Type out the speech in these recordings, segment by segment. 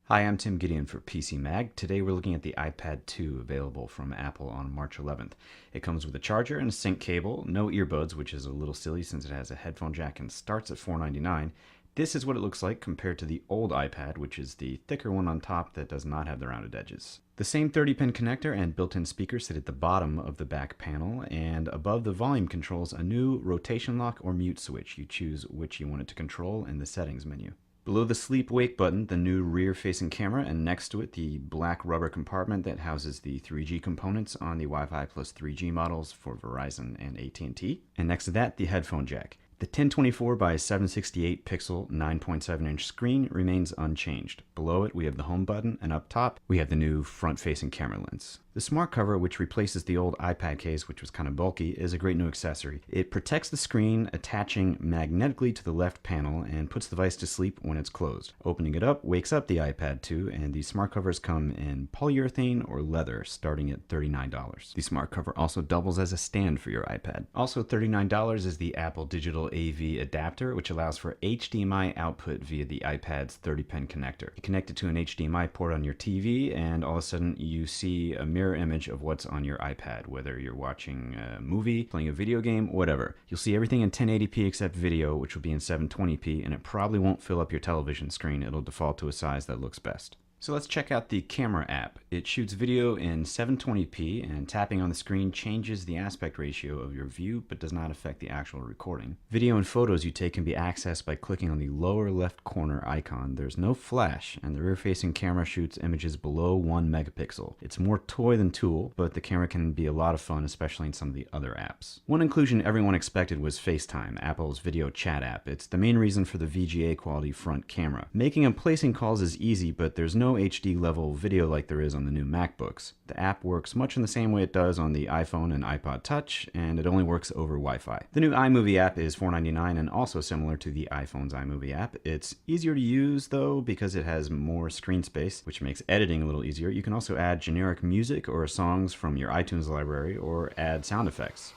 Hi, I'm Tim Gideon for PCMag. Today we're looking at the iPad 2 available from Apple on March 11th. It comes with a charger and a sync cable, no earbuds, which is a little silly since it has a headphone jack and starts at $4.99. This is what it looks like compared to the old iPad, which is the thicker one on top that does not have the rounded edges. The same 30-pin connector and built-in speakers sit at the bottom of the back panel, and above the volume controls a new rotation lock or mute switch. You choose which you want it to control in the settings menu. Below the sleep-wake button, the new rear-facing camera, and next to it, the black rubber compartment that houses the 3G components on the Wi-Fi plus 3G models for Verizon and AT&T. And next to that, the headphone jack. The 1024 by 768 pixel 9.7-inch screen remains unchanged. Below it, we have the home button, and up top, we have the new front-facing camera lens. The smart cover, which replaces the old iPad case, which was kind of bulky, is a great new accessory. It protects the screen, attaching magnetically to the left panel, and puts the device to sleep when it's closed. Opening it up wakes up the iPad 2, and the smart covers come in polyurethane or leather, starting at $39. The smart cover also doubles as a stand for your iPad. Also $39 is the Apple Digital AV adapter, which allows for HDMI output via the iPad's 30-pin connector. You connect it to an HDMI port on your TV, and all of a sudden you see a mirror image of what's on your iPad, whether you're watching a movie, playing a video game, whatever. You'll see everything in 1080p except video, which will be in 720p, and it probably won't fill up your television screen. It'll default to a size that looks best. So let's check out the camera app. It shoots video in 720p, and tapping on the screen changes the aspect ratio of your view but does not affect the actual recording. Video and photos you take can be accessed by clicking on the lower left corner icon. There's no flash, and the rear-facing camera shoots images below 1 megapixel. It's more toy than tool, but the camera can be a lot of fun, especially in some of the other apps. One inclusion everyone expected was FaceTime, Apple's video chat app. It's the main reason for the VGA quality front camera. Making and placing calls is easy, but there's no HD level video like there is on the new MacBooks. The app works much in the same way it does on the iPhone and iPod Touch, and it only works over Wi-Fi. The new iMovie app is $4.99 and also similar to the iPhone's iMovie app. It's easier to use though because it has more screen space, which makes editing a little easier. You can also add generic music or songs from your iTunes library or add sound effects.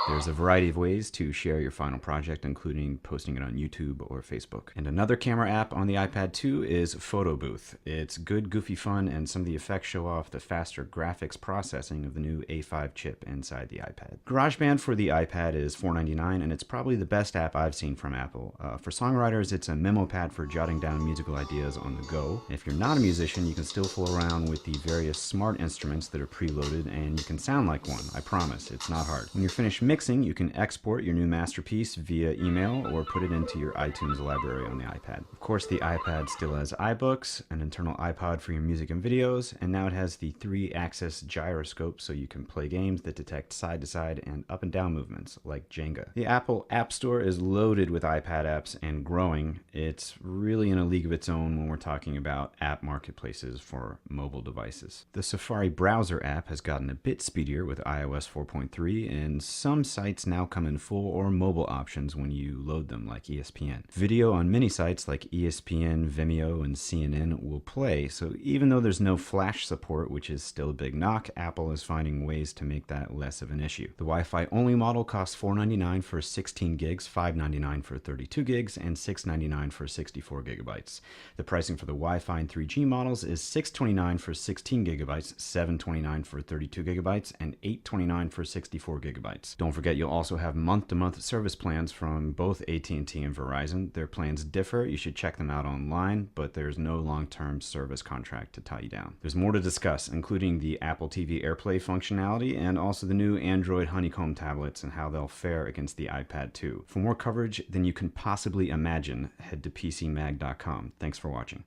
There's a variety of ways to share your final project, including posting it on YouTube or Facebook. And another camera app on the iPad 2 is Photo Booth. It's good, goofy fun, and some of the effects show off the faster graphics processing of the new A5 chip inside the iPad. GarageBand for the iPad is $4.99, and it's probably the best app I've seen from Apple. For songwriters, it's a memo pad for jotting down musical ideas on the go. If you're not a musician, you can still fool around with the various smart instruments that are preloaded, and you can sound like one. I promise, it's not hard. When you're finished mixing, you can export your new masterpiece via email or put it into your iTunes library on the iPad. Of course, the iPad still has iBooks, an internal iPod for your music and videos, and now it has the 3-axis gyroscope so you can play games that detect side-to-side and up and down movements like Jenga. The Apple App Store is loaded with iPad apps and growing. It's really in a league of its own when we're talking about app marketplaces for mobile devices. The Safari browser app has gotten a bit speedier with iOS 4.3, and some sites now come in full or mobile options when you load them, like ESPN. Video on many sites like ESPN, Vimeo, and CNN will play, so even though there's no Flash support, which is still a big knock, Apple is finding ways to make that less of an issue. The Wi-Fi only model costs $4.99 for 16 gigs, $5.99 for 32 gigs, and $6.99 for 64 gigabytes. The pricing for the Wi-Fi and 3G models is $6.29 for 16 gigabytes, $7.29 for 32 gigabytes, and $8.29 for 64 gigabytes. Don't forget, you'll also have month-to-month service plans from both AT&T and Verizon. Their plans differ. You should check them out online, but there's no long-term service contract to tie you down. There's more to discuss, including the Apple TV AirPlay functionality and also the new Android Honeycomb tablets and how they'll fare against the iPad 2. For more coverage than you can possibly imagine, head to PCMag.com. Thanks for watching.